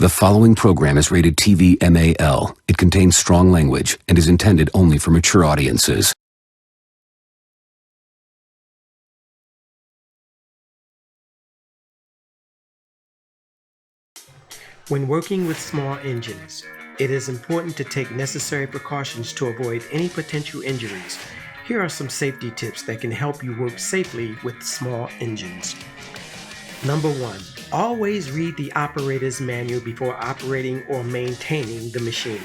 The following program is rated TV MAL. It contains strong language and is intended only for mature audiences. When working with small engines, it is important to take necessary precautions to avoid any potential injuries. Here are some safety tips that can help you work safely with small engines. Number 1, always read the operator's manual before operating or maintaining the machine.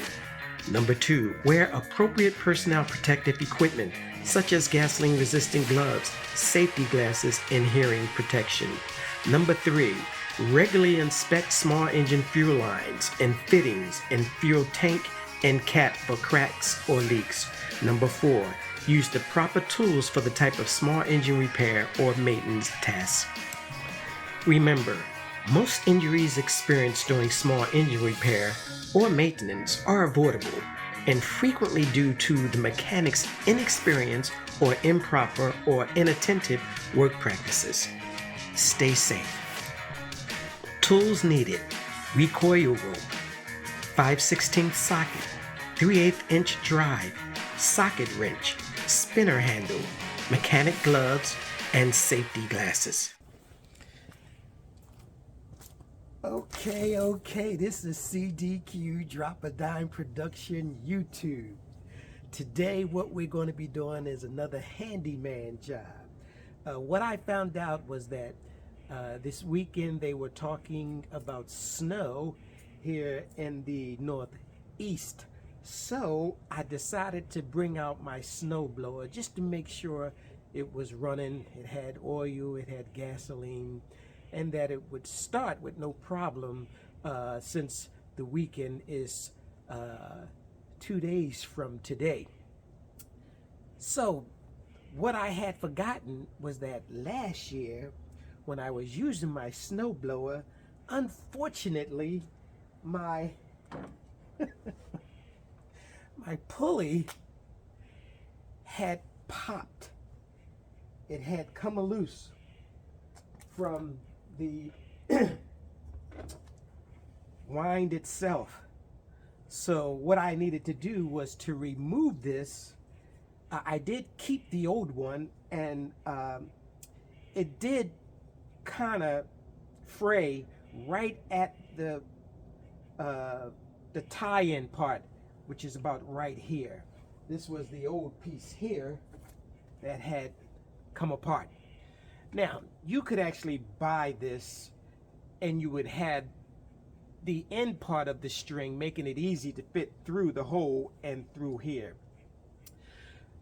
Number 2, wear appropriate personnel protective equipment such as gasoline-resistant gloves, safety glasses, and hearing protection. Number 3, regularly inspect small engine fuel lines and fittings and fuel tank and cap for cracks or leaks. Number 4, use the proper tools for the type of small engine repair or maintenance task. Remember, most injuries experienced during small engine repair or maintenance are avoidable and frequently due to the mechanic's inexperience or improper or inattentive work practices. Stay safe. Tools needed: recoil rope, 5/16 socket, 3/8 inch drive, socket wrench, spinner handle, mechanic gloves, and safety glasses. Okay, this is CDQ Drop a Dime Production YouTube. Today what we're going to be doing is another handyman job. What I found out was that this weekend they were talking about snow here in the Northeast. So I decided to bring out my snow blower just to make sure it was running. It had oil, it had gasoline, and that it would start with no problem since the weekend is 2 days from today. So what I had forgotten was that last year when I was using my snow blower, unfortunately my my pulley had popped. It had come loose from the wind itself. So what I needed to do was to remove this. I did keep the old one, and it did kind of fray right at the tie-in part, which is about right here. This was the old piece here that had come apart. Now, you could actually buy this and you would have the end part of the string, making it easy to fit through the hole and through here.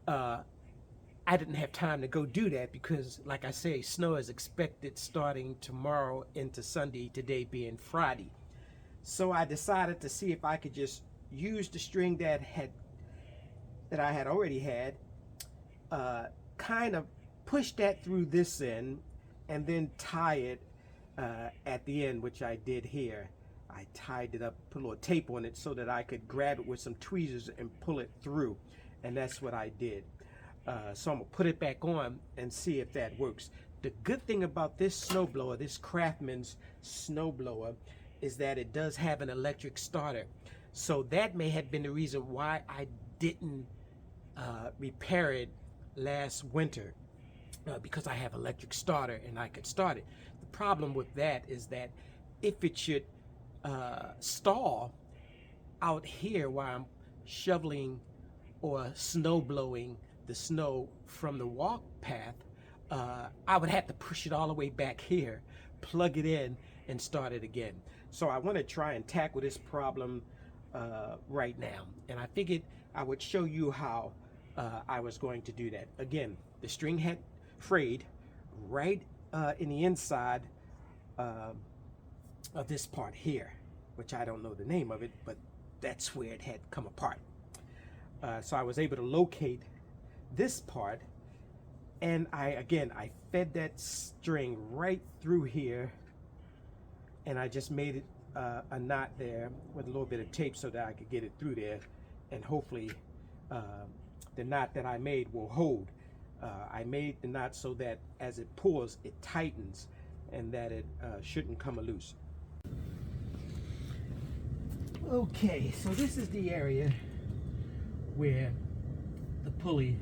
I didn't have time to go do that because, like I say, snow is expected starting tomorrow into Sunday, today being Friday. So I decided to see if I could just use the string that I had already had, kind of push that through this end and then tie it at the end, which I did here. I tied it up, put a little tape on it so that I could grab it with some tweezers and pull it through, and that's what I did. So I'm gonna put it back on and see if that works. The good thing about this snowblower, this Craftsman's snowblower, is that it does have an electric starter. So that may have been the reason why I didn't repair it last winter, because I have electric starter and I could start it. The problem with that is that if it should stall out here while I'm shoveling or snow blowing the snow from the walk path, I would have to push it all the way back here, plug it in, and start it again. So I want to try and tackle this problem right now, and I figured I would show you how I was going to do that. Again, the string had frayed right in the inside of this part here, which I don't know the name of it, but that's where it had come apart. So I was able to locate this part, and I fed that string right through here, and I just made it a knot there with a little bit of tape so that I could get it through there, and hopefully the knot that I made will hold. I made the knot so that as it pulls, it tightens and that it shouldn't come loose. Okay, so this is the area where the pulley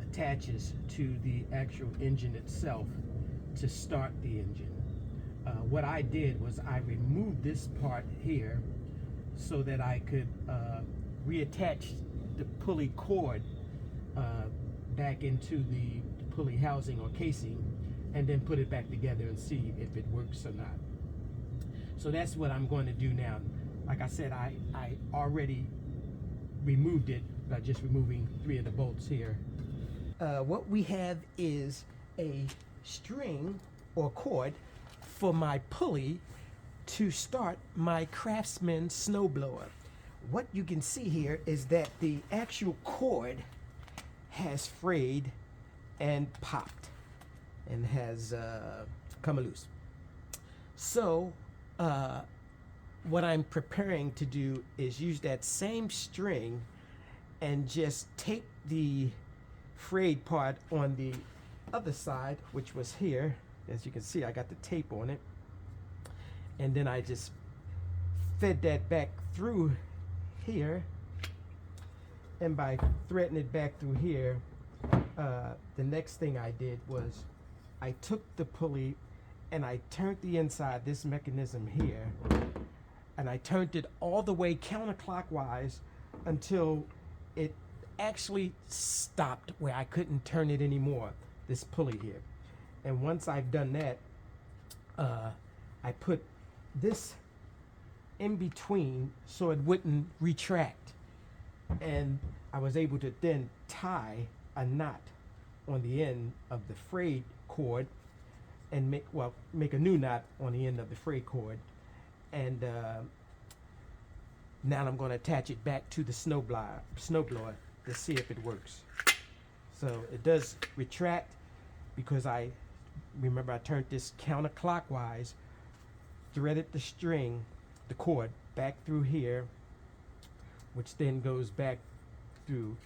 attaches to the actual engine itself to start the engine. What I did was I removed this part here so that I could reattach the pulley cord back into the pulley housing or casing, and then put it back together and see if it works or not. So that's what I'm going to do now. Like I said, I already removed it by just removing 3 of the bolts here. What we have is a string or cord for my pulley to start my Craftsman snowblower. What you can see here is that the actual cord has frayed and popped and has come loose. So what I'm preparing to do is use that same string and just tape the frayed part on the other side, which was here. As you can see, I got the tape on it, and then I just fed that back through here, and by threading it back through here, the next thing I did was I took the pulley and I turned the inside, this mechanism here, and I turned it all the way counterclockwise until it actually stopped where I couldn't turn it anymore, this pulley here. And once I've done that, I put this in between so it wouldn't retract, and I was able to then tie a knot on the end of the frayed cord and make a new knot on the end of the frayed cord, and now I'm going to attach it back to the snowblower to see if it works. So it does retract because I turned this counterclockwise, threaded the string, the cord, back through here, which then goes back through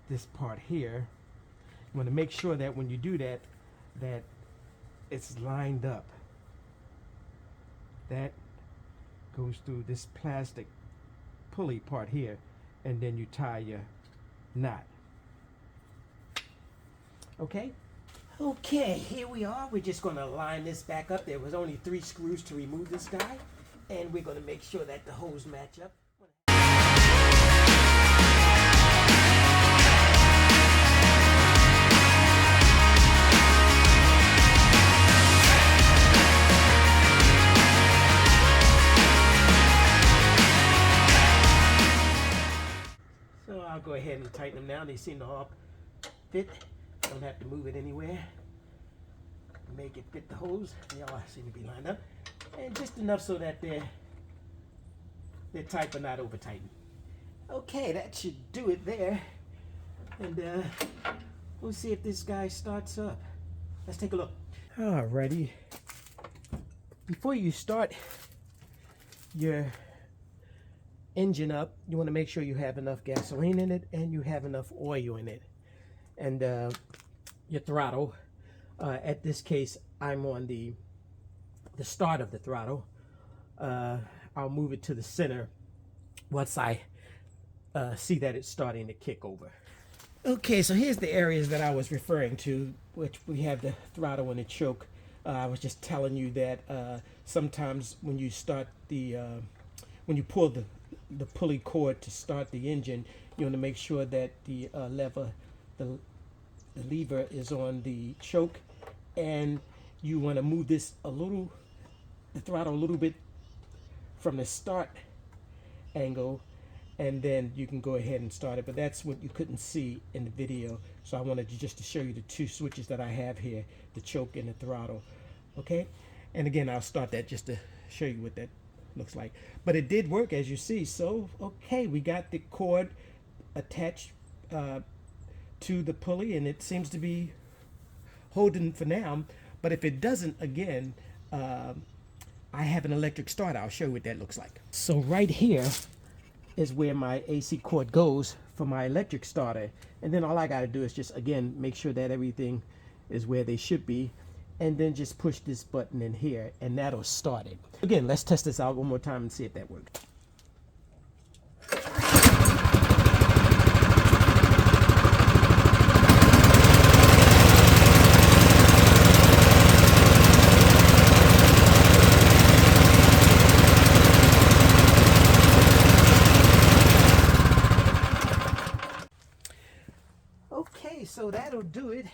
this part here. You want to make sure that when you do that, that it's lined up. That goes through this plastic pulley part here, and then you tie your knot. Okay? Okay, here we are. We're just going to line this back up. There was only 3 screws to remove this guy, and we're going to make sure that the holes match up. So I'll go ahead and tighten them down. They seem to all fit. Don't have to move it anywhere. Make it fit the holes. They all seem to be lined up, and just enough so that they're tight but not over tightened. Okay, that should do it there. And we'll see if this guy starts up. Let's take a look. Alrighty. Before you start your engine up, you want to make sure you have enough gasoline in it and you have enough oil in it. And your throttle, at this case, I'm on the start of the throttle. I'll move it to the center once I see that it's starting to kick over. Okay, so here's the areas that I was referring to, which we have the throttle and the choke. I was just telling you that sometimes when you start when you pull the pulley cord to start the engine, you want to make sure that the lever is on the choke, and you want to move the throttle a little bit from the start angle, and then you can go ahead and start it. But that's what you couldn't see in the video, so I wanted just to show you the 2 switches that I have here, the choke and the throttle. Okay, and again, I'll start that just to show you what that looks like. But it did work, as you see. So okay, we got the cord attached to the pulley, and it seems to be holding for now. But if it doesn't, again, I have an electric start. I'll show you what that looks like. So right here is where my AC cord goes for my electric starter, and then all I got to do is just, again, make sure that everything is where they should be, and then just push this button in here and that'll start it. Again, let's test this out one more time and see if that works. Okay, so that'll do it.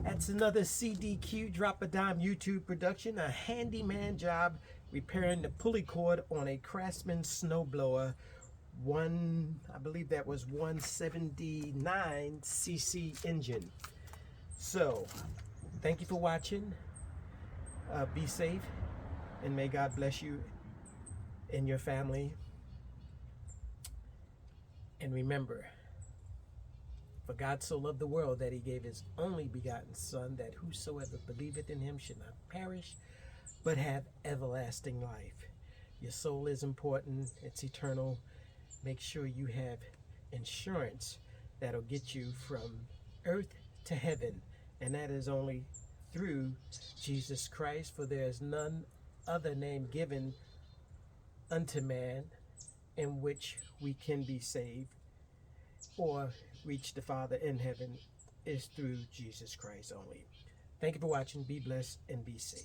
That's another CDQ Drop a Dime YouTube production, a handyman job repairing the pulley cord on a Craftsman snowblower. I believe that was 179 cc engine. So, thank you for watching. Be safe, and may God bless you and your family. And remember, for God so loved the world that he gave his only begotten Son, that whosoever believeth in him should not perish, but have everlasting life. Your soul is important. It's eternal. Make sure you have insurance that'll get you from earth to heaven. And that is only through Jesus Christ, for there is none other name given unto man in which we can be saved or reach the Father in heaven, is through Jesus Christ only. Thank you for watching. Be blessed and be safe.